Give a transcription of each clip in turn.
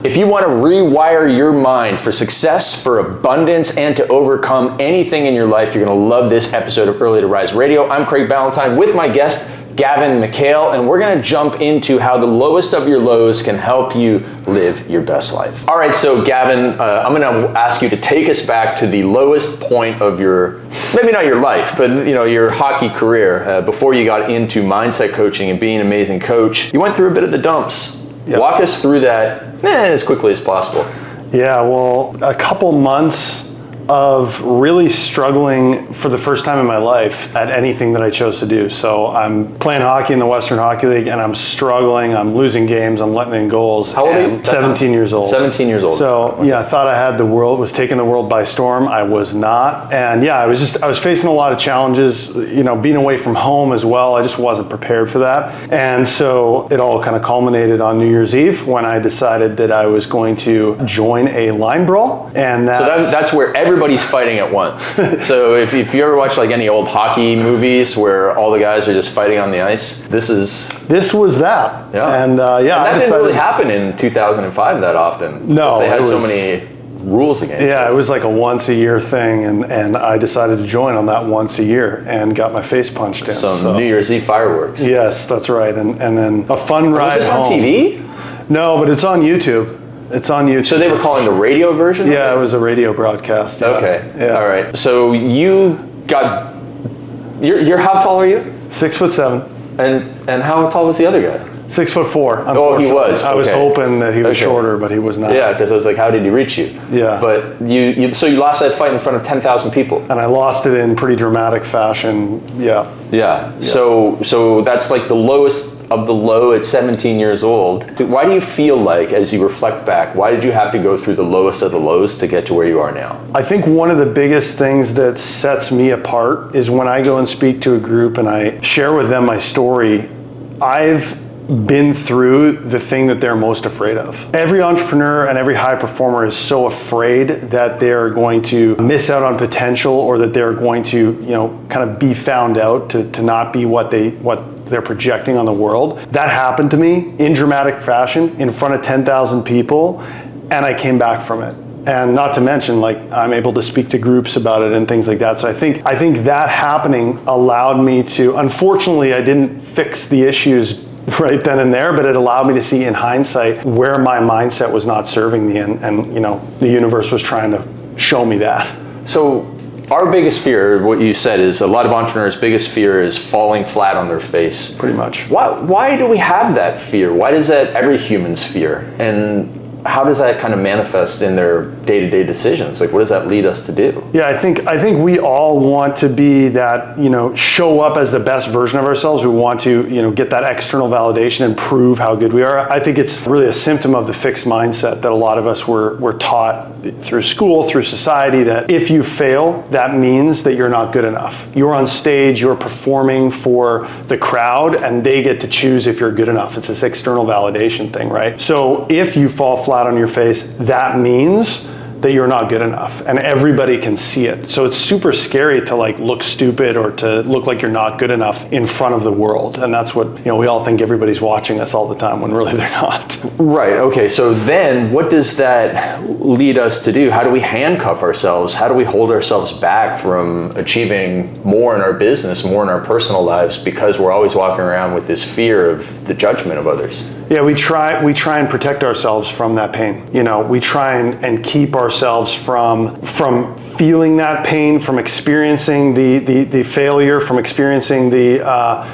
If you want to rewire your mind for success, for abundance, and to overcome anything in your life, you're going to love this episode of Early to Rise Radio. I'm Craig Ballantyne with my guest, Gavin McHale, and we're going to jump into how the lowest of your lows can help you live your best life. All right, so Gavin, I'm going to ask you to take us back to the lowest point of your, maybe not your life, but your hockey career before you got into mindset coaching and being an amazing coach. You went through a bit of the dumps. Yep. Walk us through that as quickly as possible. Yeah, well, a couple months of really struggling for the first time in my life at anything that I chose to do. So I'm playing hockey in the Western Hockey League and I'm struggling, I'm losing games, I'm letting in goals. How old are you? 17 years old. 17 years old. So yeah, I thought I had the world, was taking the world by storm. I was not. And yeah, I was facing a lot of challenges, being away from home as well. I just wasn't prepared for that. And so it all kind of culminated on New Year's Eve when I decided that I was going to join a line brawl. And that's where everybody's fighting at once. So if you ever watch like any old hockey movies where all the guys are just fighting on the ice, this was that. Yeah. And that didn't really happen in 2005 that often. No, they had so many rules against it. Yeah, it was like a once a year thing, and I decided to join on that once a year and got my face punched in. Some New Year's Eve fireworks. Yes, that's right. And then a fun ride home. Was this on TV? No, but it's on YouTube. It's on YouTube. So they were calling the radio version? Yeah, it was a radio broadcast. Yeah. Okay. Yeah. All right. So you're how tall are you? 6'7". And how tall was the other guy? 6'4". Oh, he was. I was hoping that he was shorter, but he was not. Yeah, because I was like, how did he reach you? Yeah. But so you lost that fight in front of 10,000 people. And I lost it in pretty dramatic fashion. Yeah. Yeah. So that's like the lowest of the low at 17 years old. Why do you feel like, as you reflect back, why did you have to go through the lowest of the lows to get to where you are now? I think one of the biggest things that sets me apart is when I go and speak to a group and I share with them my story. I've been through the thing that they're most afraid of. Every entrepreneur and every high performer is so afraid that they're going to miss out on potential, or that they're going to, kind of be found out to not be what they're projecting on the world. That happened to me in dramatic fashion in front of 10,000 people, and I came back from it. And not to mention, I'm able to speak to groups about it and things like that. So I think that happening allowed me to, unfortunately, I didn't fix the issues right then and there, but it allowed me to see in hindsight where my mindset was not serving me, and the universe was trying to show me that. So our biggest fear, what you said, is a lot of entrepreneurs' biggest fear is falling flat on their face. Pretty much. Why do we have that fear? Why is that every human's fear? And how does that kind of manifest in their day-to-day decisions? Like, what does that lead us to do? Yeah, I think we all want to be that, show up as the best version of ourselves. We want to, get that external validation and prove how good we are. I think it's really a symptom of the fixed mindset that a lot of us were taught through school, through society, that if you fail, that means that you're not good enough. You're on stage, you're performing for the crowd, and they get to choose if you're good enough. It's this external validation thing, right? So if you fall flat on your face, that means that you're not good enough, and everybody can see it. So it's super scary to look stupid or to look like you're not good enough in front of the world. And that's what, we all think everybody's watching us all the time when really they're not. Right, okay, so then what does that lead us to do? How do we handcuff ourselves? How do we hold ourselves back from achieving more in our business, more in our personal lives, because we're always walking around with this fear of the judgment of others? Yeah, we try and protect ourselves from that pain. We try and keep ourselves from feeling that pain, from experiencing the failure, from experiencing the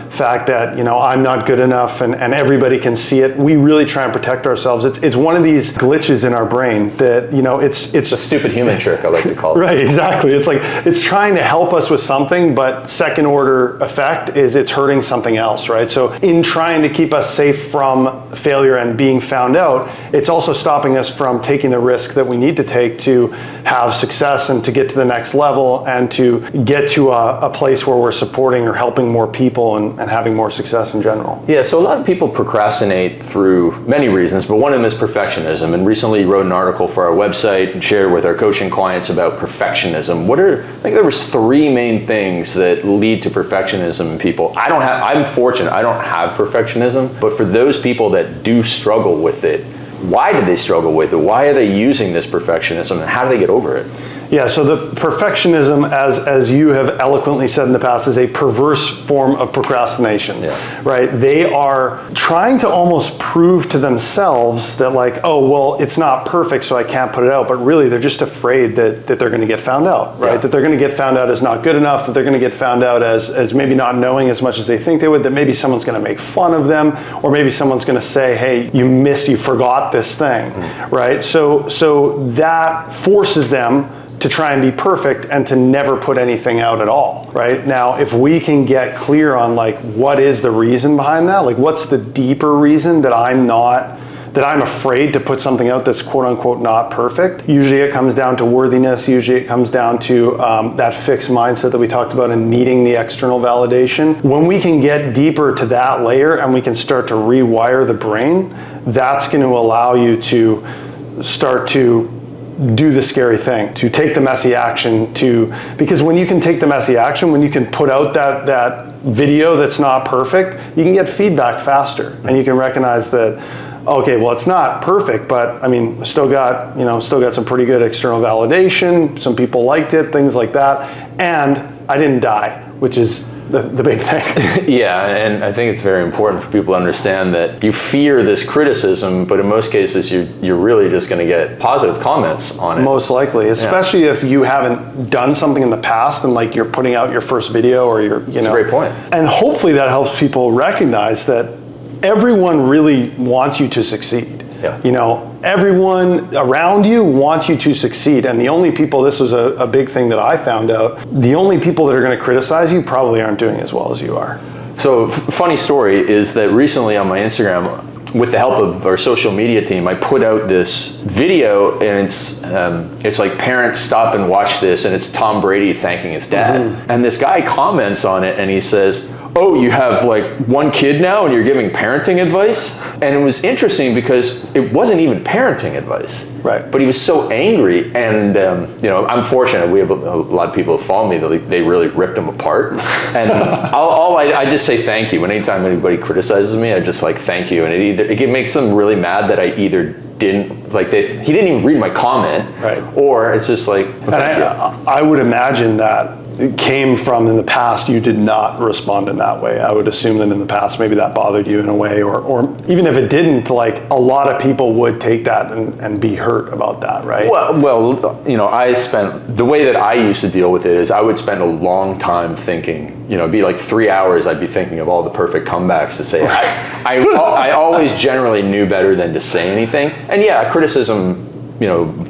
fact that I'm not good enough and everybody can see it. We really try and protect ourselves. It's one of these glitches in our brain that it's a stupid human trick, I like to call it. Right, exactly. It's trying to help us with something, but second order effect is it's hurting something else, right? So in trying to keep us safe from failure and being found out, it's also stopping us from taking the risk that we need to take to have success and to get to the next level and to get to a place where we're supporting or helping more people and having more success in general. Yeah, so a lot of people procrastinate through many reasons, but one of them is perfectionism. And recently you wrote an article for our website and shared with our coaching clients about perfectionism. I think there was 3 main things that lead to perfectionism in people. I'm fortunate, I don't have perfectionism, but for those people that do struggle with it, why did they struggle with it? Why are they using this perfectionism, and how do they get over it? Yeah, so the perfectionism, as you have eloquently said in the past, is a perverse form of procrastination, right? They are trying to almost prove to themselves that like, oh, well, it's not perfect, so I can't put it out. But really, they're just afraid that they're going to get found out, right? That they're going to get found out as not good enough, that they're going to get found out as maybe not knowing as much as they think they would, that maybe someone's going to make fun of them, or maybe someone's going to say, hey, you forgot this thing, right? So that forces them to try and be perfect and to never put anything out at all, right? Now, if we can get clear on like, what is the reason behind that? Like, what's the deeper reason that I'm afraid to put something out that's quote unquote not perfect? Usually it comes down to worthiness. Usually it comes down to that fixed mindset that we talked about and needing the external validation. When we can get deeper to that layer and we can start to rewire the brain, that's going to allow you to start to do the scary thing, to take the messy action, because when you can take the messy action, when you can put out that video that's not perfect, you can get feedback faster, and you can recognize that, okay, well, it's not perfect, but I mean, still got some pretty good external validation, some people liked it, things like that, and I didn't die, which is the big thing. Yeah, and I think it's very important for people to understand that you fear this criticism, but in most cases you're really just going to get positive comments on it. Most likely, especially if you haven't done something in the past and like you're putting out your first video or That's a great point. And hopefully that helps people recognize that everyone really wants you to succeed. Yeah. Everyone around you wants you to succeed, and the only people, this was a big thing that I found out, the only people that are going to criticize you probably aren't doing as well as you are. So, funny story is that recently on my Instagram, with the help of our social media team, I put out this video, and it's like, parents stop and watch this, and it's Tom Brady thanking his dad. Mm-hmm. And this guy comments on it, and he says, oh, you have like one kid now and you're giving parenting advice? And it was interesting because it wasn't even parenting advice. Right. But he was so angry, and I'm fortunate. We have a lot of people who follow me. They really ripped him apart. And I just say thank you. Anytime anybody criticizes me, I just like thank you. And it makes them really mad that I either didn't he didn't even read my comment, right? Or it's just like. And I would imagine that it came from, in the past, you did not respond in that way. I would assume that in the past, maybe that bothered you in a way, or even if it didn't, like a lot of people would take that and be hurt about that, right? Well, the way that I used to deal with it is I would spend a long time thinking, it'd be like 3 hours, I'd be thinking of all the perfect comebacks to say. I always generally knew better than to say anything. And yeah, criticism,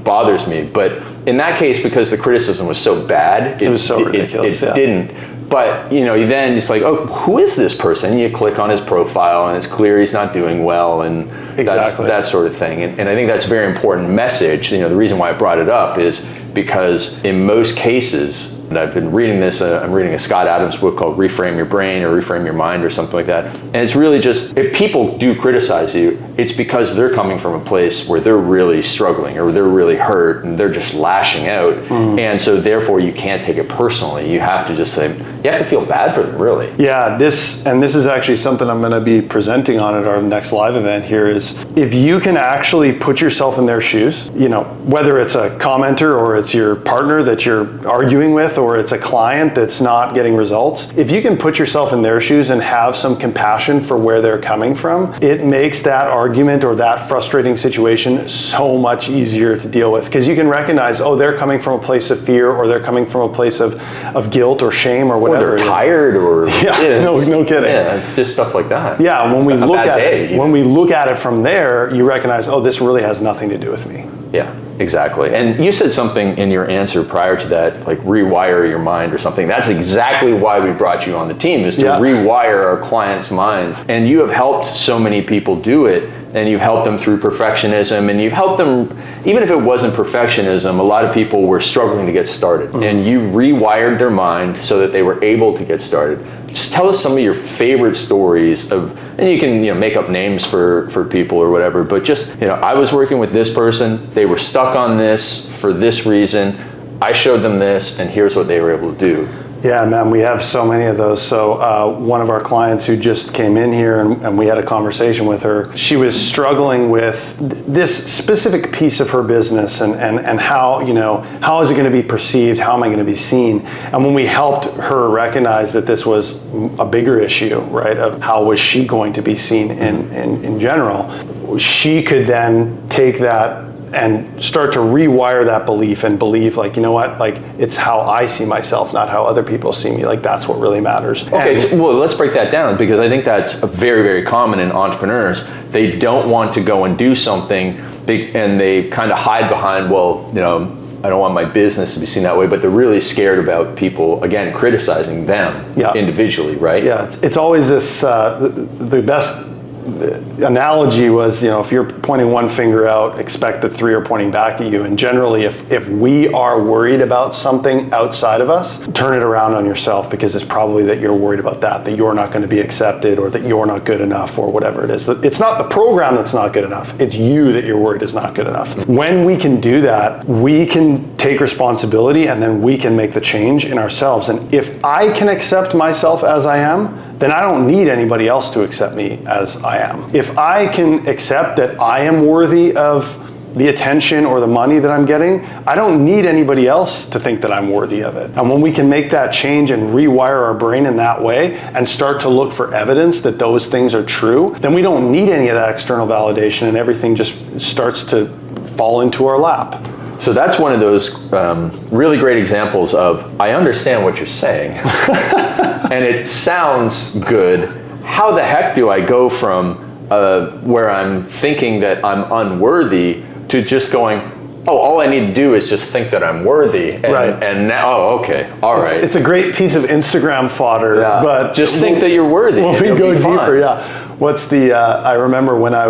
bothers me, but in that case, because the criticism was so bad, it was so ridiculous. It didn't. But then it's like, oh, who is this person? You click on his profile, and it's clear he's not doing well, and that sort of thing. And I think that's a very important message. The reason why I brought it up is because in most cases, and I've been reading this, I'm reading a Scott Adams book called Reframe Your Brain or Reframe Your Mind or something like that. And it's really just, if people do criticize you, it's because they're coming from a place where they're really struggling or they're really hurt and they're just lashing out. Mm. And so therefore you can't take it personally. You have to just say, you have to feel bad for them, really. Yeah, this is actually something I'm going to be presenting on at our next live event here, is if you can actually put yourself in their shoes, whether it's a commenter or it's your partner that you're arguing with, or it's a client that's not getting results, if you can put yourself in their shoes and have some compassion for where they're coming from, it makes that argument or that frustrating situation so much easier to deal with, because you can recognize, oh, they're coming from a place of fear, or they're coming from a place of guilt or shame or whatever. Or they're tired, or no kidding. Yeah, it's just stuff like that. Yeah, when we look at it from there, you recognize, oh, this really has nothing to do with me. Yeah, exactly. And you said something in your answer prior to that, like rewire your mind or something. That's exactly why we brought you on the team, is to rewire our clients' minds. And you have helped so many people do it, and you've helped them through perfectionism, and you've helped them, even if it wasn't perfectionism, a lot of people were struggling to get started. Mm-hmm. And you rewired their mind so that they were able to get started. Just tell us some of your favorite stories of, and you can make up names for people or whatever, but just, I was working with this person, they were stuck on this for this reason, I showed them this, and here's what they were able to do. Yeah, man, we have so many of those. So one of our clients who just came in here and we had a conversation with her, she was struggling with this specific piece of her business and how, how is it going to be perceived? How am I going to be seen? And when we helped her recognize that this was a bigger issue, right, of how was she going to be seen in general, she could then take that and start to rewire that belief and believe like, it's how I see myself, not how other people see me. Like that's what really matters. Okay, well, let's break that down because I think that's very, very common in entrepreneurs. They don't want to go and do something big and they kind of hide behind, I don't want my business to be seen that way, but they're really scared about people, again, criticizing them individually, right? Yeah, it's always this, the best analogy was, if you're pointing one finger out, expect that three are pointing back at you. And generally, if we are worried about something outside of us, turn it around on yourself because it's probably that you're worried about that you're not going to be accepted or that you're not good enough or whatever it is. It's not the program that's not good enough. It's you that you're worried is not good enough. When we can do that, we can take responsibility and then we can make the change in ourselves. And if I can accept myself as I am, then I don't need anybody else to accept me as I am. If I can accept that I am worthy of the attention or the money that I'm getting, I don't need anybody else to think that I'm worthy of it. And when we can make that change and rewire our brain in that way and start to look for evidence that those things are true, then we don't need any of that external validation and everything just starts to fall into our lap. So that's one of those really great examples of, I understand what you're saying, and it sounds good. How the heck do I go from where I'm thinking that I'm unworthy to just going, all I need to do is just think that I'm worthy. And now, okay, all right. It's a great piece of Instagram fodder, but just think that you're worthy. When we go deeper, what's the, I remember when I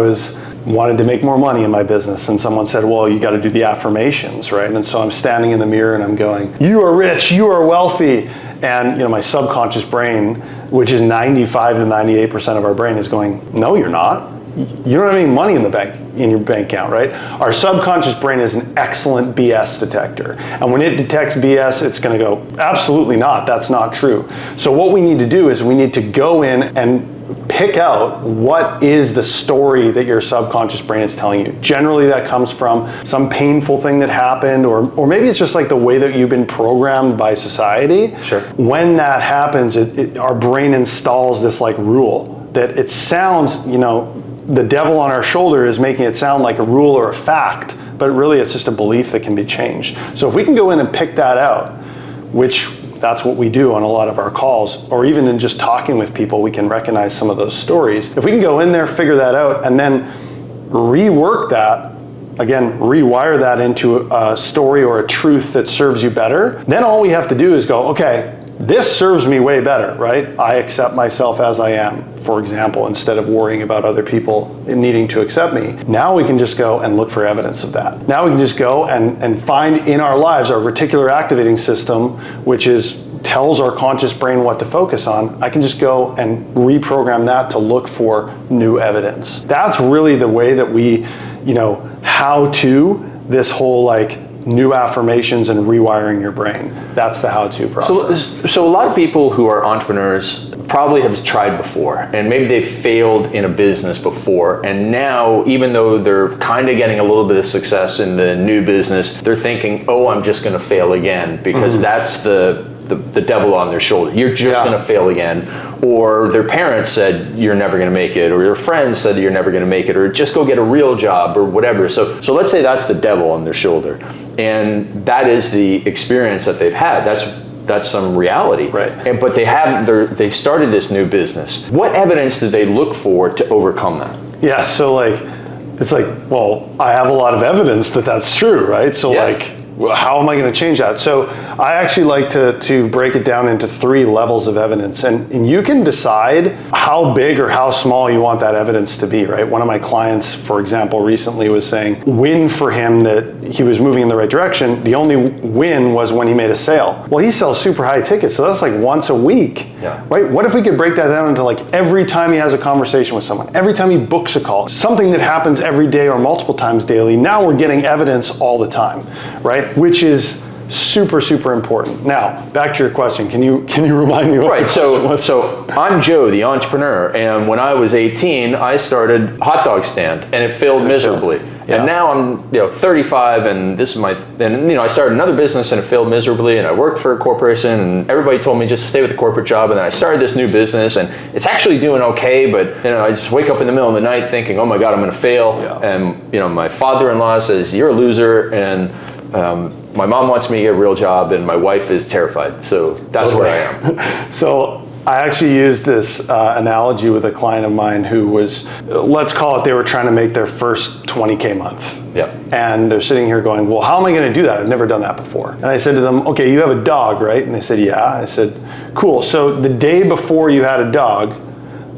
wanted to make more money in my business and someone said, well, you got to do the affirmations, right? And so I'm standing in the mirror and I'm going, you are rich, you are wealthy. And my subconscious brain, which is 95 to 98% of our brain, is going, no, you're not. You don't have any money in your bank account, right? Our subconscious brain is an excellent BS detector. And when it detects BS, it's going to go, absolutely not, that's not true. So what we need to do is we need to go in and pick out what is the story that your subconscious brain is telling you. Generally that comes from some painful thing that happened or maybe it's just like the way that you've been programmed by society. Sure. When that happens, our brain installs this like rule that it sounds, the devil on our shoulder is making it sound like a rule or a fact, but really it's just a belief that can be changed. So if we can go in and pick that out, which that's what we do on a lot of our calls, or even in just talking with people, we can recognize some of those stories. If we can go in there, figure that out, and then rework that, again, rewire that into a story or a truth that serves you better, then all we have to do is go, okay, this serves me way better, right? I accept myself as I am, for example, instead of worrying about other people needing to accept me. Now we can just go and look for evidence of that. Now we can just go and find in our lives our reticular activating system, which tells our conscious brain what to focus on. I can just go and reprogram that to look for new evidence. That's really the way that we, how to this whole like new affirmations and rewiring your brain. That's the how-to process. So a lot of people who are entrepreneurs probably have tried before, and maybe they've failed in a business before, and now, even though they're kind of getting a little bit of success in the new business, they're thinking, I'm just going to fail again, because that's the devil on their shoulder. You're just going to fail again. Or their parents said you're never going to make it, or your friends said you're never going to make it, or just go get a real job or whatever. So let's say that's the devil on their shoulder, and that is the experience that they've had. That's some reality. Right. But they've started this new business. What evidence did they look for to overcome that? Yeah. So it's like, well, I have a lot of evidence that that's true, right? So how am I going to change that? So I actually like to break it down into 3 levels of evidence, and you can decide how big or how small you want that evidence to be, right? One of my clients, for example, recently was saying win for him that he was moving in the right direction. The only win was when he made a sale. Well, he sells super high tickets, so that's like once a week, right? What if we could break that down into like every time he has a conversation with someone, every time he books a call, something that happens every day or multiple times daily, now we're getting evidence all the time, right? Which is Super, super important. Now, back to your question. Can you remind me what Right, the question was? so I'm Joe, the entrepreneur, and when I was 18, I started a hot dog stand, and it failed miserably. Yeah. And now I'm 35, and this is I started another business, and it failed miserably, and I worked for a corporation, and everybody told me just stay with the corporate job, and then I started this new business, and it's actually doing okay, but I just wake up in the middle of the night thinking, oh my God, I'm going to fail, and my father-in-law says, you're a loser, and my mom wants me to get a real job, and my wife is terrified. So that's where I am. So I actually used this analogy with a client of mine who was, let's call it, they were trying to make their first 20K month. Yeah. And they're sitting here going, well, how am I going to do that? I've never done that before. And I said to them, okay, you have a dog, right? And they said, yeah. I said, cool. So the day before you had a dog,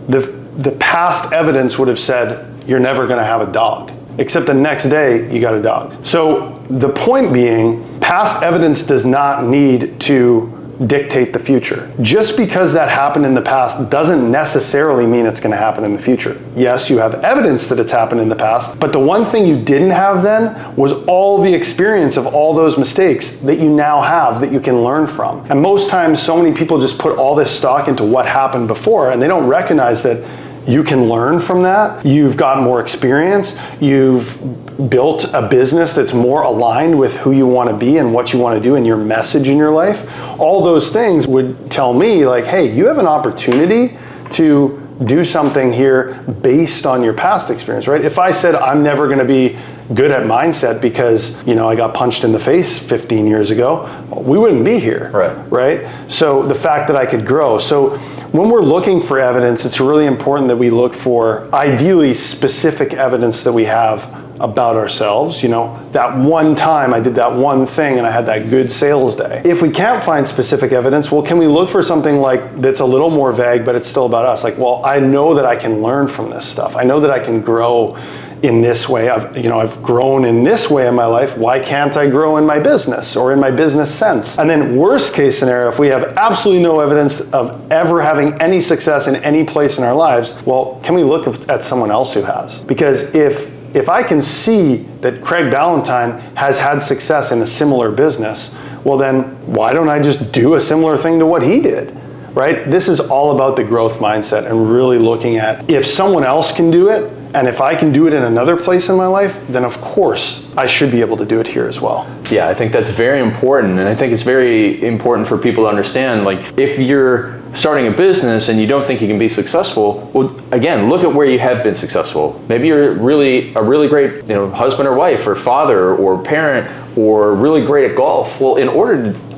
the past evidence would have said, you're never going to have a dog. Except the next day, you got a dog. So the point being, past evidence does not need to dictate the future. Just because that happened in the past doesn't necessarily mean it's going to happen in the future. Yes, you have evidence that it's happened in the past, but the one thing you didn't have then was all the experience of all those mistakes that you now have that you can learn from. And most times, so many people just put all this stock into what happened before, and they don't recognize that you can learn from that. You've got more experience. You've built a business that's more aligned with who you want to be and what you want to do and your message in your life. All those things would tell me like, hey, you have an opportunity to do something here based on your past experience, right? If I said I'm never going to be good at mindset because, I got punched in the face 15 years ago, we wouldn't be here, right? So the fact that I could grow. So when we're looking for evidence, it's really important that we look for ideally specific evidence that we have about ourselves. That one time I did that one thing and I had that good sales day. If we can't find specific evidence, well, can we look for something like that's a little more vague, but it's still about us? Like, well, I know that I can learn from this stuff. I know that I can grow in this way. I've grown in this way in my life. Why can't I grow in my business or in my business sense? And then worst case scenario, if we have absolutely no evidence of ever having any success in any place in our lives, well, can we look at someone else who has? Because if I can see that Craig Ballantyne has had success in a similar business, well then why don't I just do a similar thing to what he did? Right? This is all about the growth mindset and really looking at if someone else can do it, and if I can do it in another place in my life, then of course I should be able to do it here as well. Yeah, I think that's very important. And I think it's very important for people to understand, like if you're starting a business and you don't think you can be successful, well, again, look at where you have been successful. Maybe you're a really great, husband or wife or father or parent or really great at golf. Well,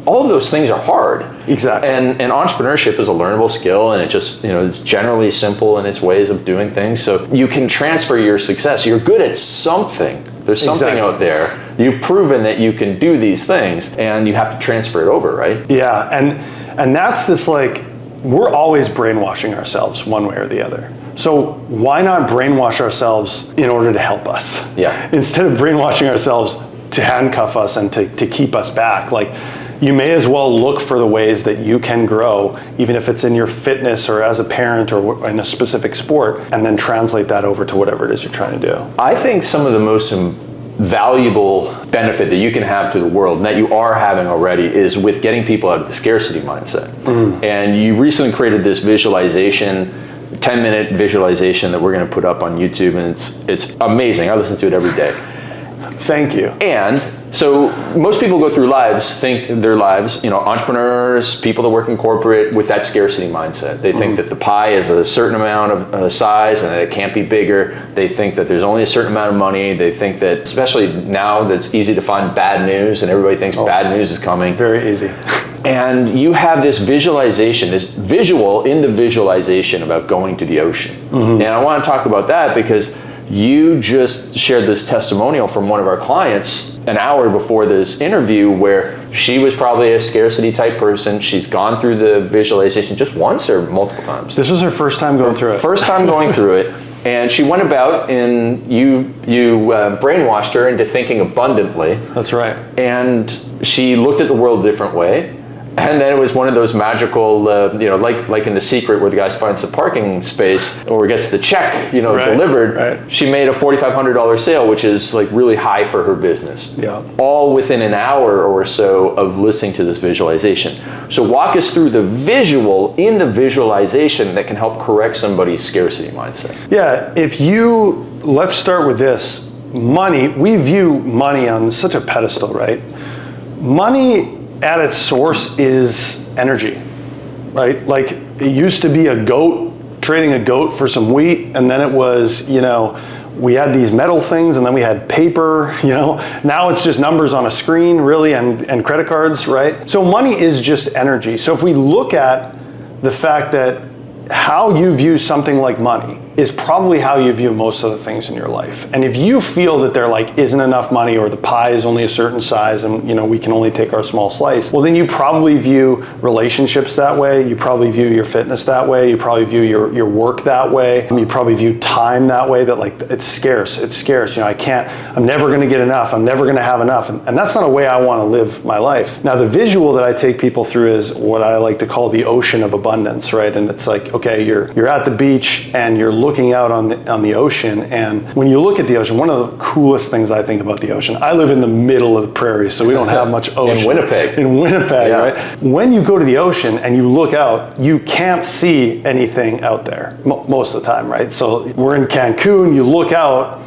all of those things are hard. Exactly. And entrepreneurship is a learnable skill, and it just, it's generally simple in its ways of doing things. So you can transfer your success. You're good at something. There's something out there. You've proven that you can do these things, and you have to transfer it over, right? Yeah, and that's this we're always brainwashing ourselves one way or the other. So why not brainwash ourselves in order to help us? Yeah. Instead of brainwashing ourselves to handcuff us and to keep us back. You may as well look for the ways that you can grow, even if it's in your fitness or as a parent or in a specific sport, and then translate that over to whatever it is you're trying to do. I think some of the most valuable benefit that you can have to the world, and that you are having already, is with getting people out of the scarcity mindset. And you recently created this visualization, 10-minute visualization that we're going to put up on YouTube, and it's amazing. I listen to it every day. Thank you. And so most people go through think their lives, entrepreneurs, people that work in corporate, with that scarcity mindset. They think that the pie is a certain amount of size and that it can't be bigger. They think that there's only a certain amount of money. They think that, especially now that's easy to find bad news and everybody thinks bad news is coming. Very easy. And you have this visualization, this visual in the visualization about going to the ocean. And I want to talk about that because you just shared this testimonial from one of our clients an hour before this interview where she was probably a scarcity type person. She's gone through the visualization just once or multiple times. This was her first time going through it. First time going through it. And she went about and you brainwashed her into thinking abundantly. That's right. And she looked at the world a different way. And then it was one of those magical, like in The Secret where the guy finds the parking space or gets the check, delivered. Right. She made a $4,500 sale, which is like really high for her business. Yeah. All within an hour or so of listening to this visualization. So walk us through the visual in the visualization that can help correct somebody's scarcity mindset. Yeah, let's start with this. Money, we view money on such a pedestal, right? Money at its source is energy, right? Like it used to be a goat, trading a goat for some wheat, and then it was, we had these metal things, and then we had paper, now it's just numbers on a screen, really, and credit cards, right? So money is just energy. So if we look at the fact that how you view something like money is probably how you view most of the things in your life. And if you feel that there isn't enough money, or the pie is only a certain size and we can only take our small slice, well then you probably view relationships that way, you probably view your fitness that way, you probably view your work that way, and you probably view time that way, that it's scarce. I'm never gonna get enough, I'm never gonna have enough. And that's not a way I wanna live my life. Now the visual that I take people through is what I like to call the ocean of abundance, right? And it's like, okay, you're at the beach and you're looking out on the ocean, and when you look at the ocean, one of the coolest things I think about the ocean, I live in the middle of the prairie, so we don't have much ocean. In Winnipeg, yeah. Right? When you go to the ocean and you look out, you can't see anything out there most of the time, right? So we're in Cancun, you look out,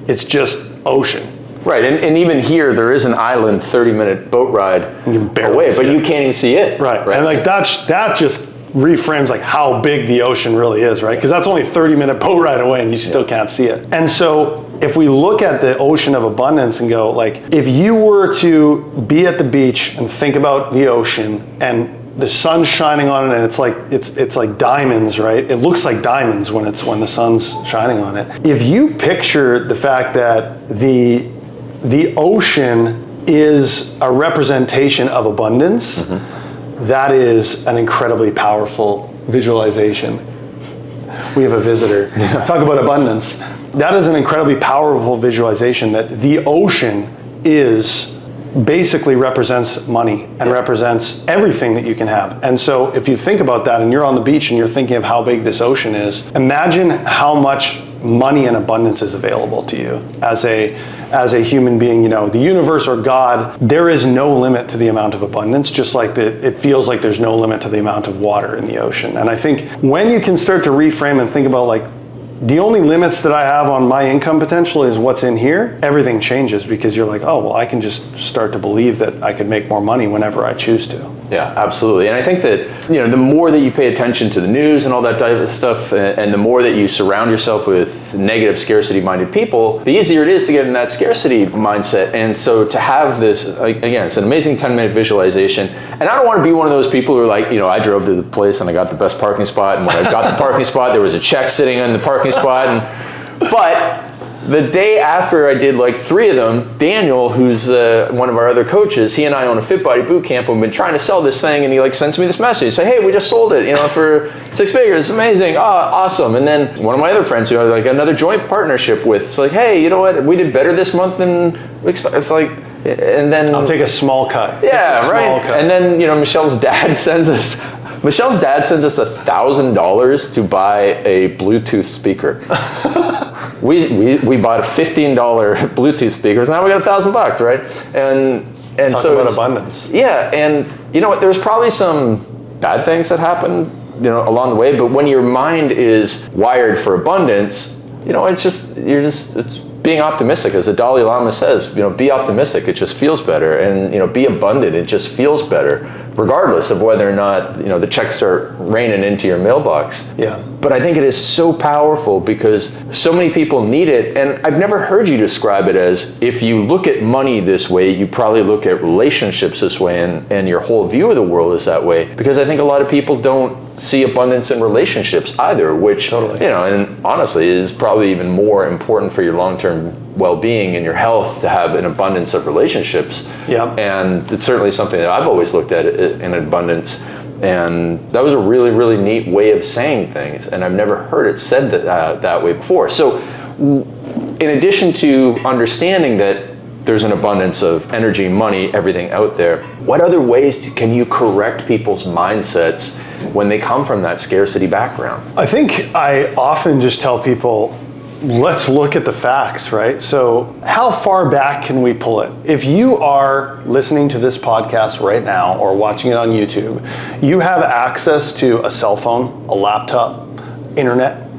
it's just ocean. Right, and even here, there is an island 30-minute boat ride away, but you can't even see it. Right, and that just reframes how big the ocean really is, right? Because that's only a 30-minute boat ride away and you still can't see it. And so if we look at the ocean of abundance and go, if you were to be at the beach and think about the ocean and the sun's shining on it and it's like diamonds, right? It looks like diamonds when the sun's shining on it. If you picture the fact that the ocean is a representation of abundance, that is an incredibly powerful visualization. We have a visitor. Talk about abundance. That is an incredibly powerful visualization, that the ocean basically represents money and represents everything that you can have. And so if you think about that and you're on the beach and you're thinking of how big this ocean is, imagine how much money and abundance is available to you as a human being. The universe or God, there is no limit to the amount of abundance, just like it feels like there's no limit to the amount of water in the ocean. And I think when you can start to reframe and think about the only limits that I have on my income potential is what's in here, everything changes, because you're I can just start to believe that I could make more money whenever I choose to. Yeah, absolutely. And I think that, the more that you pay attention to the news and all that type of stuff, and the more that you surround yourself with negative scarcity-minded people, the easier it is to get in that scarcity mindset. And so to have this, again, it's an amazing 10-minute visualization. And I don't want to be one of those people who are I drove to the place and I got the best parking spot. And when I got the parking spot, there was a check sitting in the parking spot. But the day after I did 3 of them, Daniel, who's one of our other coaches, he and I own a Fit Body boot camp, and we've been trying to sell this thing, and he sends me this message, say, hey, we just sold it, for 6 figures, it's amazing, awesome. And then one of my other friends who I another joint partnership with, it's hey, you know what, we did better this month than we expected. It's and then I'll take a small cut. Yeah, right. Cut. And then Michelle's dad sends us $1,000 to buy a Bluetooth speaker. We bought a $15 Bluetooth speakers. Now we got $1,000, right? And talk so about abundance. Yeah, and you know what? There's probably some bad things that happen, along the way. But when your mind is wired for abundance, it's being optimistic, as the Dalai Lama says. Be optimistic. It just feels better, and be abundant. It just feels better, regardless of whether or not the checks start raining into your mailbox. Yeah. But I think it is so powerful because so many people need it, and I've never heard you describe it as, if you look at money this way, you probably look at relationships this way, and your whole view of the world is that way. Because I think a lot of people don't see abundance in relationships either, which totally. And honestly is probably even more important for your long-term well-being and your health to have an abundance of relationships. Yeah. And it's certainly something that I've always looked at in abundance. And that was a really, really neat way of saying things. And I've never heard it said that way before. So in addition to understanding that there's an abundance of energy, money, everything out there. What other ways can you correct people's mindsets when they come from that scarcity background? I think I often just tell people, let's look at the facts, right? So how far back can we pull it? If you are listening to this podcast right now or watching it on YouTube, you have access to a cell phone, a laptop, internet.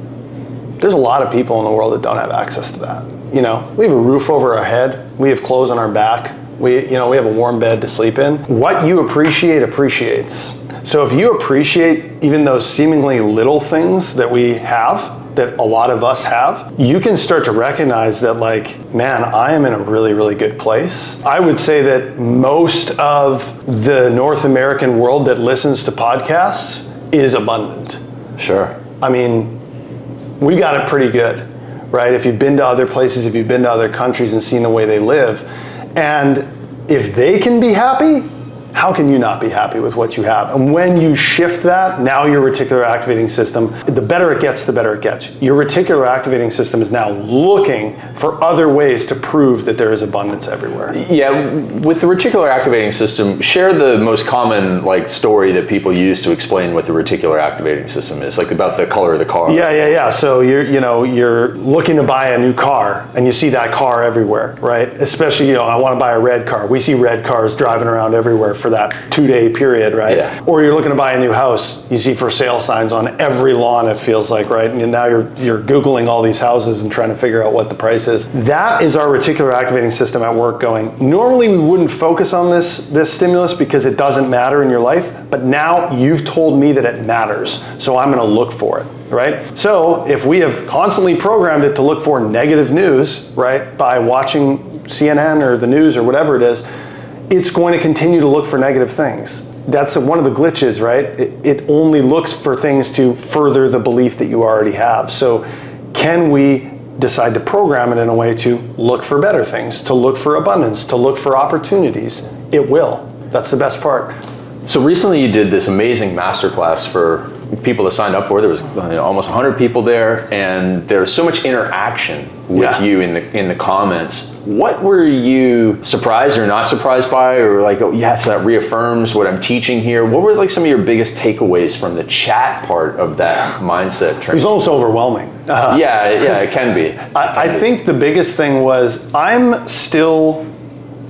There's a lot of people in the world that don't have access to that. You know, we have a roof over our head, we have clothes on our back, we have a warm bed to sleep in. What you appreciate appreciates. So if you appreciate even those seemingly little things that we have, that a lot of us have, you can start to recognize that, like, man, I am in a really, really good place. I would say that most of the North American world that listens to podcasts is abundant. Sure. I mean, we got it pretty good, right? If you've been to other places, if you've been to other countries and seen the way they live, and if they can be happy, how can you not be happy with what you have? And when you shift that, now your reticular activating system, the better it gets, the better it gets. Your reticular activating system is now looking for other ways to prove that there is abundance everywhere. Yeah, with the reticular activating system, share the most common story that people use to explain what the reticular activating system is, like about the color of the car. Yeah. So you're looking to buy a new car and you see that car everywhere, right? Especially, I want to buy a red car. We see red cars driving around everywhere for that 2-day period, right? Yeah. Or you're looking to buy a new house, you see for sale signs on every lawn, it feels like, right? And now you're Googling all these houses and trying to figure out what the price is. That is our reticular activating system at work going, normally we wouldn't focus on this stimulus because it doesn't matter in your life, but now you've told me that it matters, so I'm gonna look for it, right? So if we have constantly programmed it to look for negative news, right, by watching CNN or the news or whatever it is, it's going to continue to look for negative things. That's one of the glitches, right? It only looks for things to further the belief that you already have. So can we decide to program it in a way to look for better things, to look for abundance, to look for opportunities? It will. That's the best part. So recently you did this amazing masterclass for people that signed up for it. There was almost 100 people there, and there's so much interaction with you in the comments. What were you surprised or not surprised by, or like, oh yes, that reaffirms what I'm teaching here? What were some of your biggest takeaways from the chat part of that mindset training? It was almost overwhelming. Yeah, it can be. I think the biggest thing was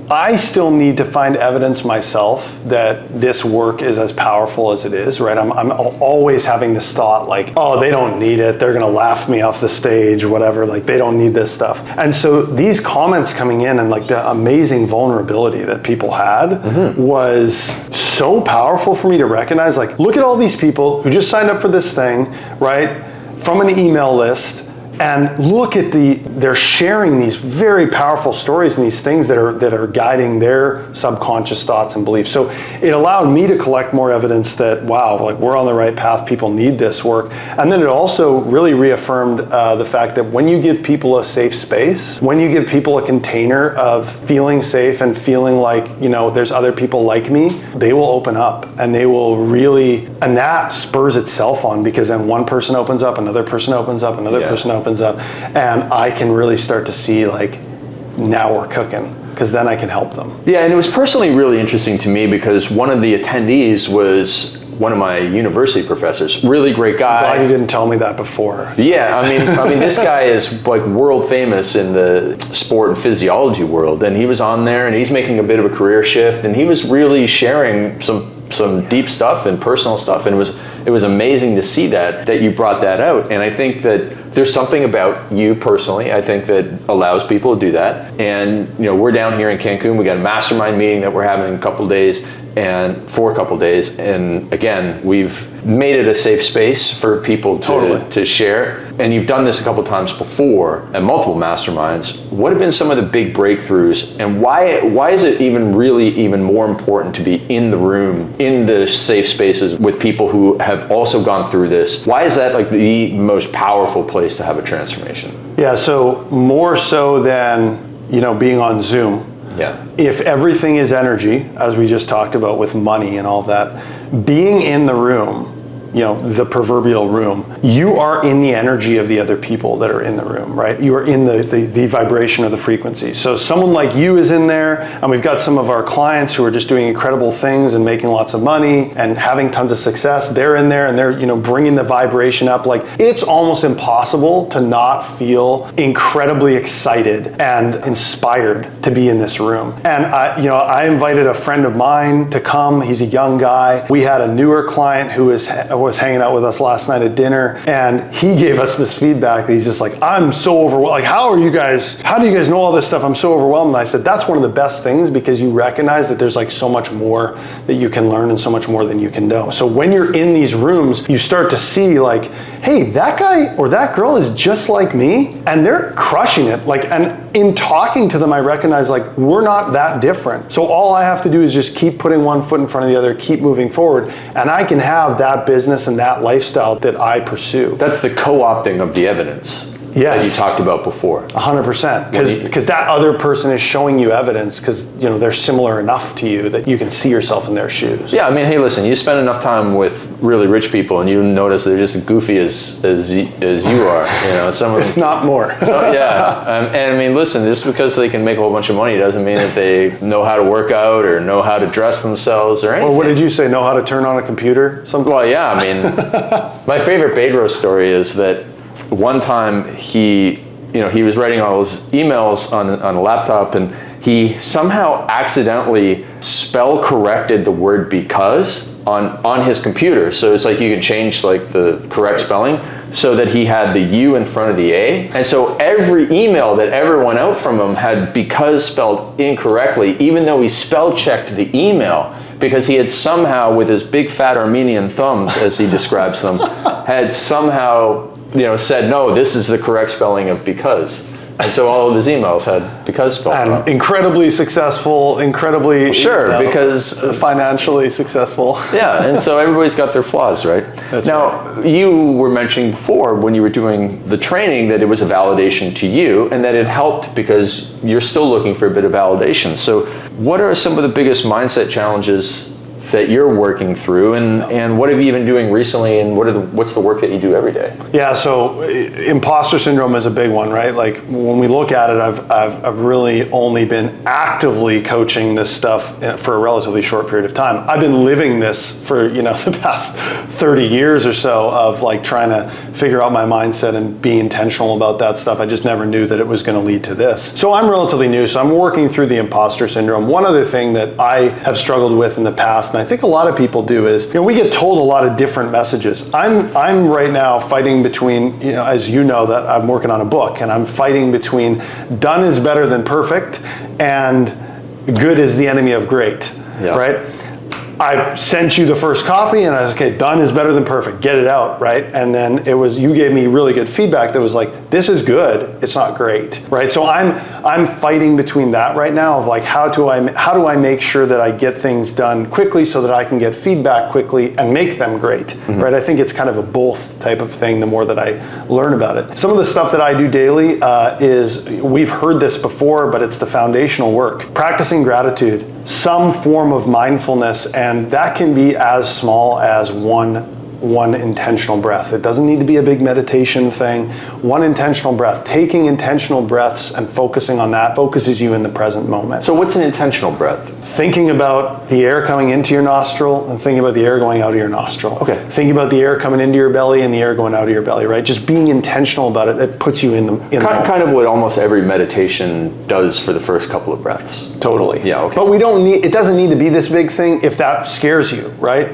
I still need to find evidence myself that this work is as powerful as it is, right? I'm always having this thought like, oh, they don't need it. They're gonna laugh me off the stage, whatever. Like, they don't need this stuff. And so these comments coming in and the amazing vulnerability that people had was so powerful for me to recognize. Like, look at all these people who just signed up for this thing, right? From an email list. And look at they're sharing these very powerful stories and these things that are guiding their subconscious thoughts and beliefs. So it allowed me to collect more evidence that, wow, we're on the right path, people need this work. And then it also really reaffirmed the fact that when you give people a safe space, when you give people a container of feeling safe and feeling like, there's other people like me, they will open up and they will really, and that spurs itself on, because then one person opens up, another person opens up, another person opens up, and I can really start to see now we're cooking, because then I can help them. Yeah, and it was personally really interesting to me because one of the attendees was one of my university professors, really great guy. Glad you didn't tell me that before. Yeah, I mean, this guy is world famous in the sport and physiology world, and he was on there, and he's making a bit of a career shift, and he was really sharing some deep stuff and personal stuff, and it was amazing to see that you brought that out. And I think that there's something about you personally, I think, that allows people to do that. And we're down here in Cancun, we got a mastermind meeting that we're having in a couple days, and again, we've made it a safe space for people to share. And you've done this a couple times before at multiple masterminds. What have been some of the big breakthroughs, and why is it even more important to be in the room, in the safe spaces with people who have also gone through this? Why is that the most powerful place to have a transformation? Yeah, so more so than being on Zoom. Yeah. If everything is energy, as we just talked about with money and all that, being in the room the proverbial room, you are in the energy of the other people that are in the room, right? You are in the vibration of the frequency. So someone like you is in there, and we've got some of our clients who are just doing incredible things and making lots of money and having tons of success. They're in there and they're, bringing the vibration up. Like, it's almost impossible to not feel incredibly excited and inspired to be in this room. And I invited a friend of mine to come. He's a young guy. We had a newer client who was hanging out with us last night at dinner, and he gave us this feedback that he's just like, I'm so overwhelmed. Like, how do you guys know all this stuff? I'm so overwhelmed. And I said, that's one of the best things, because you recognize that there's like so much more that you can learn and so much more than you can know. So when you're in these rooms, you start to see like, hey, that guy or that girl is just like me, and they're crushing it. Like, and in talking to them, I recognize like, we're not that different. So all I have to do is just keep putting one foot in front of the other, keep moving forward, and I can have that business and that lifestyle that I pursue. That's the co-opting of the evidence. Yes. That you talked about before. 100%, because that other person is showing you evidence, because they're similar enough to you that you can see yourself in their shoes. Yeah, I mean, hey, listen, you spend enough time with really rich people, and you notice they're just as goofy as you are. Some of them, if not more. So, yeah, and I mean, listen, just because they can make a whole bunch of money doesn't mean that they know how to work out or know how to dress themselves or anything. Or what did you say? Know how to turn on a computer? Something. Well, yeah, I mean, my favorite Bedros story is that one time he was writing all his emails on a laptop, and he somehow accidentally spell corrected the word because on his computer. So it's like you can change like the correct spelling so that he had the U in front of the A. And so every email that ever went out from him had because spelled incorrectly, even though he spell checked the email, because he had somehow, with his big fat Armenian thumbs, as he describes them, had somehow said, no, this is the correct spelling of because. And so all of his emails had because spelled and wrong. Incredibly successful, incredibly because financially successful. Yeah, and so everybody's got their flaws, right? That's now, right. You were mentioning before when you were doing the training that it was a validation to you, and that it helped because you're still looking for a bit of validation. So what are some of the biggest mindset challenges that you're working through, and what have you been doing recently, and what's the work that you do every day? Yeah, so imposter syndrome is a big one, right? Like, when we look at it, I've really only been actively coaching this stuff for a relatively short period of time. I've been living this for the past 30 years or so of like trying to figure out my mindset and being intentional about that stuff. I just never knew that it was going to lead to this. So I'm relatively new, so I'm working through the imposter syndrome. One other thing that I have struggled with in the past, and I think a lot of people do, is we get told a lot of different messages. I'm right now fighting between, as you know, that I'm working on a book, and I'm fighting between done is better than perfect and good is the enemy of great, right? I sent you the first copy and I was okay, done is better than perfect, get it out, right? And then you gave me really good feedback that was like, this is good, it's not great, right? So I'm fighting between that right now of like, how do I make sure that I get things done quickly so that I can get feedback quickly and make them great, right? I think it's kind of a both type of thing the more that I learn about it. Some of the stuff that I do daily is, we've heard this before, but it's the foundational work. Practicing gratitude, some form of mindfulness, and that can be as small as one intentional breath. It doesn't need to be a big meditation thing. One intentional breath. Taking intentional breaths and focusing on that focuses you in the present moment. So what's an intentional breath? Thinking about the air coming into your nostril and thinking about the air going out of your nostril. Okay. Thinking about the air coming into your belly and the air going out of your belly, right? Just being intentional about it, it puts you in the kind of what almost every meditation does for the first couple of breaths. Totally. Yeah, okay. But it doesn't need to be this big thing if that scares you, right?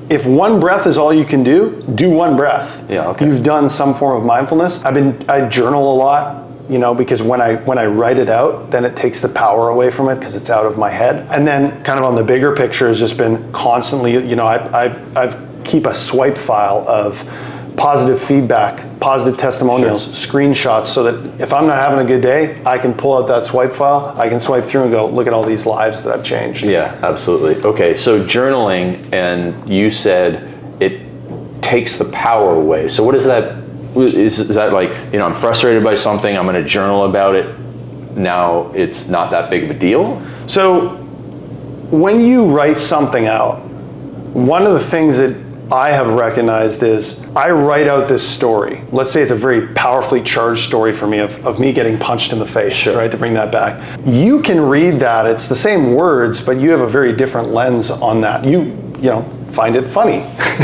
If one breath is all you can do one breath. Yeah, okay. You've done some form of mindfulness. I journal a lot, because when I write it out, then it takes the power away from it because it's out of my head. And then kind of on the bigger picture has just been constantly, I keep a swipe file of positive feedback, positive testimonials, screenshots, so that if I'm not having a good day, I can pull out that swipe file, I can swipe through and go, look at all these lives that I've changed. Yeah, absolutely. Okay, so journaling, and you said it takes the power away. So what is that? Is that like, I'm frustrated by something, I'm going to journal about it, now it's not that big of a deal? So when you write something out, one of the things that I have recognized is I write out this story. Let's say it's a very powerfully charged story for me of me getting punched in the face, right, to bring that back. You can read that, it's the same words, but you have a very different lens on that. You find it funny.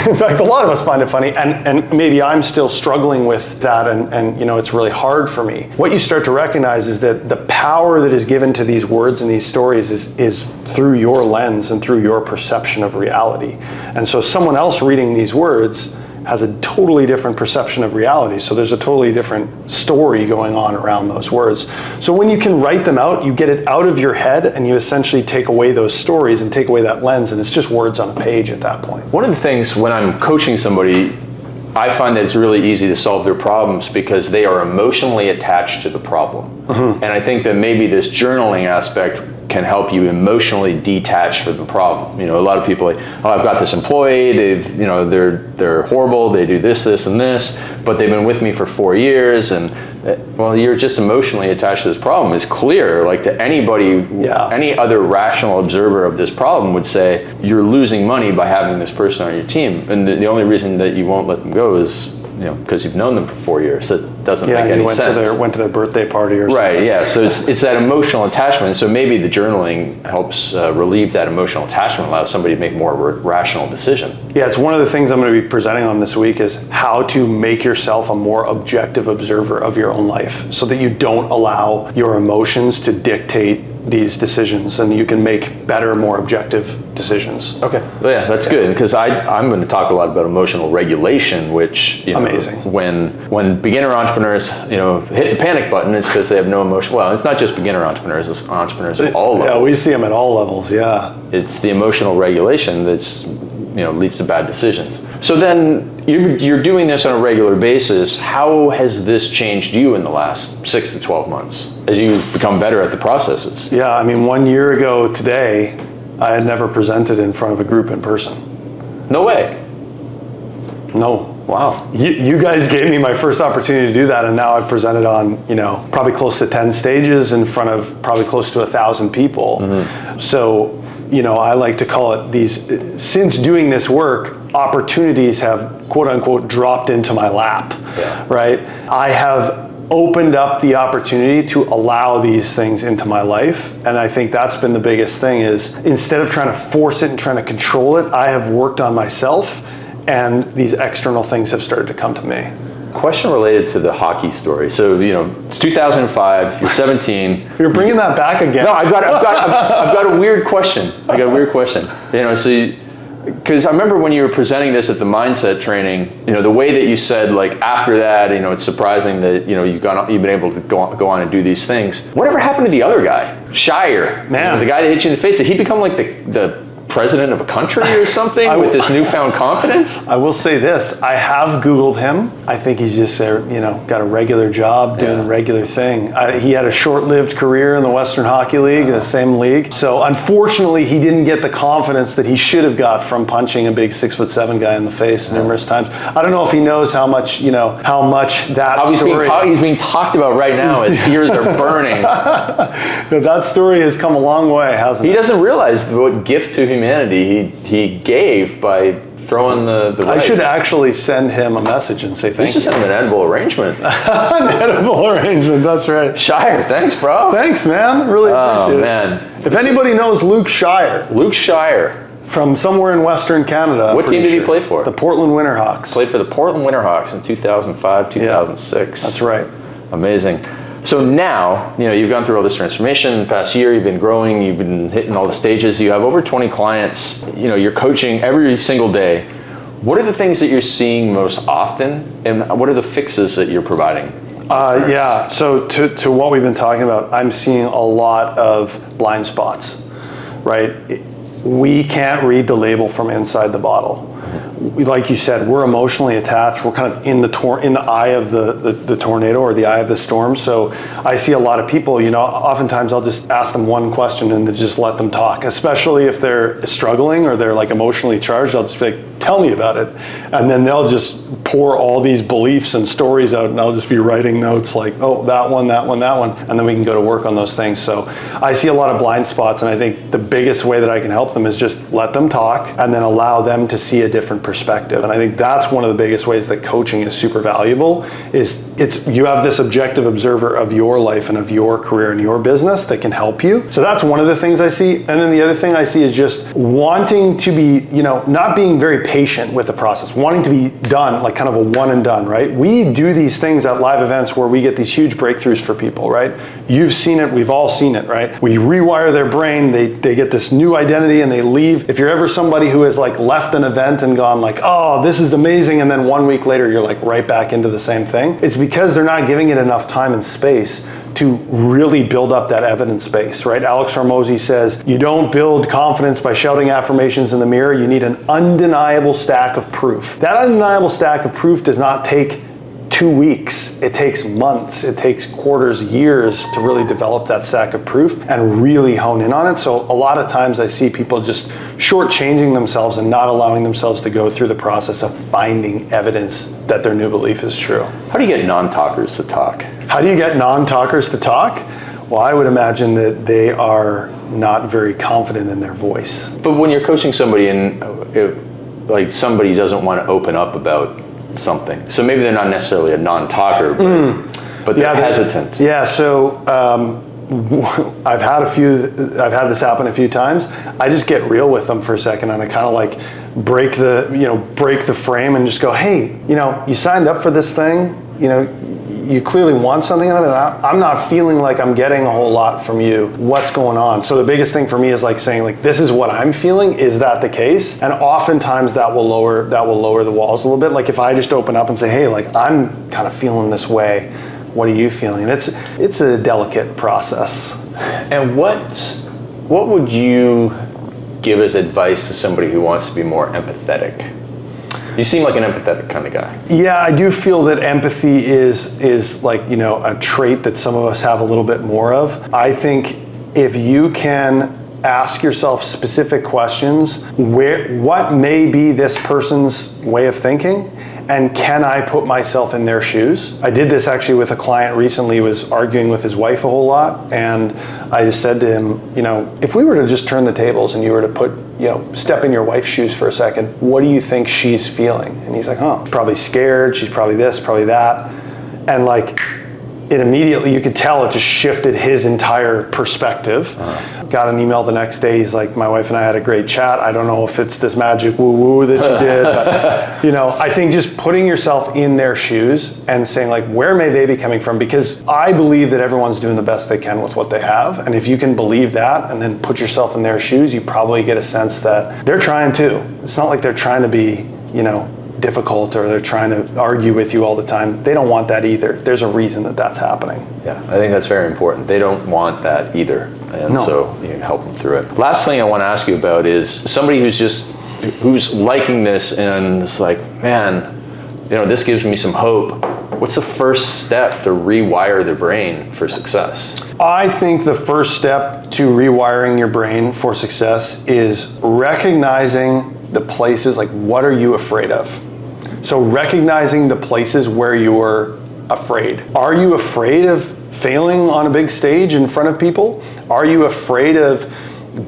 In fact, a lot of us find it funny, and maybe I'm still struggling with that, and it's really hard for me. What you start to recognize is that the power that is given to these words and these stories is through your lens and through your perception of reality. And so someone else reading these words has a totally different perception of reality. So there's a totally different story going on around those words. So when you can write them out, you get it out of your head and you essentially take away those stories and take away that lens, and it's just words on a page at that point. One of the things when I'm coaching somebody, I find that it's really easy to solve their problems because they are emotionally attached to the problem. And I think that maybe this journaling aspect can help you emotionally detach from the problem. A lot of people are like, oh, I've got this employee, they're horrible, they do this, and this, but they've been with me for 4 years, and well, you're just emotionally attached to this problem. It's clear, like to anybody, any other rational observer of this problem would say, you're losing money by having this person on your team, and the only reason that you won't let them go is because you've known them for 4 years. That doesn't make any sense. Went to their birthday party or something. Right, yeah. So it's that emotional attachment. So maybe the journaling helps relieve that emotional attachment, allows somebody to make more rational decision. Yeah, it's one of the things I'm going to be presenting on this week is how to make yourself a more objective observer of your own life so that you don't allow your emotions to dictate these decisions, and you can make better, more objective decisions. Okay, well, yeah, that's good, because I'm going to talk a lot about emotional regulation, which amazing. When beginner entrepreneurs hit the panic button, it's because they have no emotion. Well, it's not just beginner entrepreneurs; it's entrepreneurs at all levels. Yeah, we see them at all levels. Yeah, it's the emotional regulation that's leads to bad decisions. So then you're doing this on a regular basis. How has this changed you in the last 6 to 12 months as you become better at the processes? Yeah, I mean, 1 year ago today, I had never presented in front of a group in person. No way. No. Wow. You guys gave me my first opportunity to do that, and now I've presented on, probably close to 10 stages in front of probably close to 1,000 people. So, I like to call it since doing this work, opportunities have quote unquote dropped into my lap, right? I have opened up the opportunity to allow these things into my life. And I think that's been the biggest thing is instead of trying to force it and trying to control it, I have worked on myself, and these external things have started to come to me. Question related to the hockey story. So, it's 2005, you're 17. You're bringing that back again. No, I've got a weird question. Because I remember when you were presenting this at the mindset training, the way that you said, like, after that, it's surprising that, you've been able to go on and do these things. Whatever happened to the other guy? Shire. Man. The guy that hit you in the face. Did he become like the president of a country or something with this newfound confidence? I will say this, I have Googled him. I think he's just got a regular job doing a regular thing. He had a short-lived career in the Western Hockey League, in the same league. So unfortunately, he didn't get the confidence that he should have got from punching a big 6'7" guy in the face numerous times. I don't know if he knows how much he's being talked about right now. His ears are burning. That story has come a long way, hasn't it? He doesn't realize what gift to humanity he gave by throwing the rights. I should actually send him a message and say thank you. You should send him an edible arrangement. An edible arrangement, that's right. Shire, thanks, bro. Thanks, man. Really appreciate it. Oh, man. If anybody knows Luke Shire. From somewhere in Western Canada. What team did he play for? The Portland Winterhawks. Played for the Portland Winterhawks in 2005, 2006. That's right. Amazing. So now, you've gone through all this transformation in the past year, you've been growing, you've been hitting all the stages, you have over 20 clients, you're coaching every single day. What are the things that you're seeing most often, and what are the fixes that you're providing? So to what we've been talking about, I'm seeing a lot of blind spots, right? We can't read the label from inside the bottle. Like you said, we're emotionally attached. We're kind of in the eye of the tornado or the eye of the storm. So I see a lot of people, oftentimes I'll just ask them one question and just let them talk, especially if they're struggling or they're like emotionally charged. I'll just be like, tell me about it. And then they'll just pour all these beliefs and stories out, and I'll just be writing notes like, oh, that one. And then we can go to work on those things. So I see a lot of blind spots, and I think the biggest way that I can help them is just let them talk and then allow them to see a different perspective. And I think that's one of the biggest ways that coaching is super valuable, is you have this objective observer of your life and of your career and your business that can help you. So that's one of the things I see. And then the other thing I see is just wanting to be, not being very patient with the process, wanting to be done, like kind of a one and done, right? We do these things at live events where we get these huge breakthroughs for people, right? You've seen it, we've all seen it, right? We rewire their brain, they get this new identity and they leave. If you're ever somebody who has like left an event and gone like, oh, this is amazing, and then 1 week later you're like right back into the same thing, it's because they're not giving it enough time and space to really build up that evidence base, right? Alex Hormozy says, you don't build confidence by shouting affirmations in the mirror, you need an undeniable stack of proof. That undeniable stack of proof does not take 2 weeks. It takes months, it takes quarters, years to really develop that stack of proof and really hone in on it. So a lot of times I see people just shortchanging themselves and not allowing themselves to go through the process of finding evidence that their new belief is true. How do you get non-talkers to talk? How do you get non-talkers to talk? Well, I would imagine that they are not very confident in their voice. But when you're coaching somebody and like somebody doesn't want to open up about something, so maybe they're not necessarily a non-talker, but they're hesitant. Yeah, so I've had this happen a few times. I just get real with them for a second and I kind of like break the frame and just go, hey, you signed up for this thing, you clearly want something out of it. I'm not feeling like I'm getting a whole lot from you. What's going on? So the biggest thing for me is like saying like, this is what I'm feeling. Is that the case? And oftentimes that will lower the walls a little bit. Like if I just open up and say, hey, like I'm kind of feeling this way. What are you feeling? And it's a delicate process. And what would you give as advice to somebody who wants to be more empathetic? You seem like an empathetic kind of guy. Yeah, I do feel that empathy is like, a trait that some of us have a little bit more of. I think if you can ask yourself specific questions, what may be this person's way of thinking? And can I put myself in their shoes? I did this actually with a client recently who was arguing with his wife a whole lot. And I just said to him, if we were to just turn the tables and you were to step in your wife's shoes for a second, what do you think she's feeling? And he's like, probably scared. She's probably this, probably that. And like, it immediately, you could tell it just shifted his entire perspective. Got an email the next day. He's like, my wife and I had a great chat. I don't know if it's this magic woo-woo that you did, but I think just putting yourself in their shoes and saying like, where may they be coming from? Because I believe that everyone's doing the best they can with what they have. And if you can believe that and then put yourself in their shoes, you probably get a sense that they're trying too. It's not like they're trying to be, difficult or they're trying to argue with you all the time. They don't want that either. There's a reason that that's happening. Yeah, I think that's very important. They don't want that either. And so you can help them through it. Last thing I want to ask you about is somebody who's liking this and it's like, man, this gives me some hope. What's the first step to rewire the brain for success? I think the first step to rewiring your brain for success is recognizing the places, like what are you afraid of? So recognizing the places where you're afraid. Are you afraid of failing on a big stage in front of people? Are you afraid of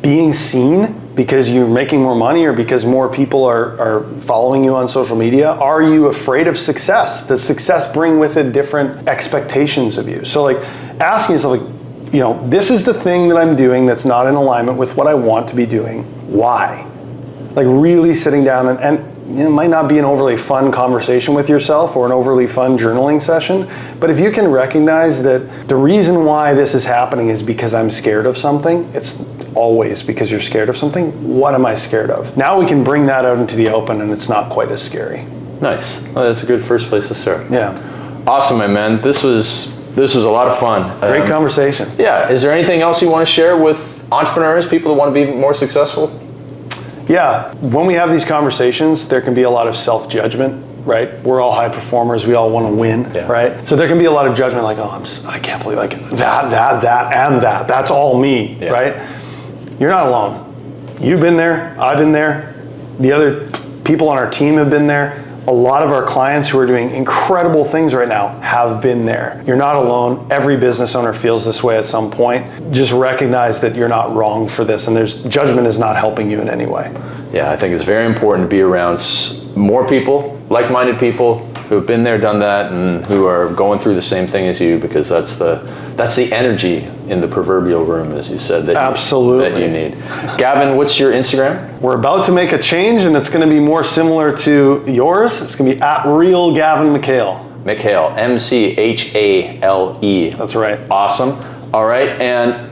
being seen because you're making more money or because more people are following you on social media? Are you afraid of success? Does success bring with it different expectations of you? So like asking yourself, like, this is the thing that I'm doing that's not in alignment with what I want to be doing. Why? Like really sitting down and it might not be an overly fun conversation with yourself or an overly fun journaling session, but if you can recognize that the reason why this is happening is because I'm scared of something, it's always because you're scared of something. What am I scared of? Now we can bring that out into the open and it's not quite as scary. Nice. Well, that's a good first place to start. Yeah. Awesome, my man. This was a lot of fun. Great conversation. Yeah. Is there anything else you want to share with entrepreneurs, people that want to be more successful? Yeah, when we have these conversations, there can be a lot of self-judgment, right? We're all high performers, we all want to win, right? So there can be a lot of judgment like, I can't believe like that, and that. That's all me, right? You're not alone. You've been there, I've been there, the other people on our team have been there. A lot of our clients who are doing incredible things right now have been there. You're not alone. Every business owner feels this way at some point. Just recognize that you're not wrong for this and judgment is not helping you in any way. Yeah, I think it's very important to be around more people, like-minded people who have been there, done that, and who are going through the same thing as you, because that's the energy in the proverbial room, as you said, Absolutely. that you need. Gavin, what's your Instagram? We're about to make a change, and it's going to be more similar to yours. It's going to be at Real Gavin McHale. McHale, MCHALE. That's right. Awesome. All right, and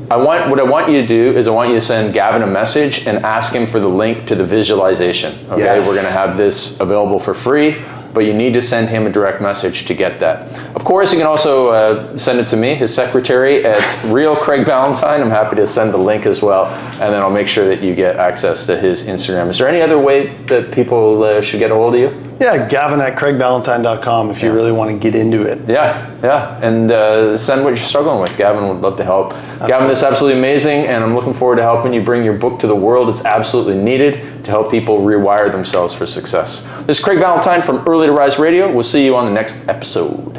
what I want you to do is I want you to send Gavin a message and ask him for the link to the visualization. Okay, Yes. We're going to have this available for free, but you need to send him a direct message to get that. Of course, you can also send it to me, his secretary, at Real Craig Ballantyne. I'm happy to send the link as well, and then I'll make sure that you get access to his Instagram. Is there any other way that people should get a hold of you? Yeah, Gavin at craigballantyne.com if you really want to get into it. Yeah, and send what you're struggling with. Gavin would love to help. Absolutely. Gavin, this is absolutely amazing, and I'm looking forward to helping you bring your book to the world. It's absolutely needed to help people rewire themselves for success. This is Craig Ballantyne from Early to Rise Radio. We'll see you on the next episode.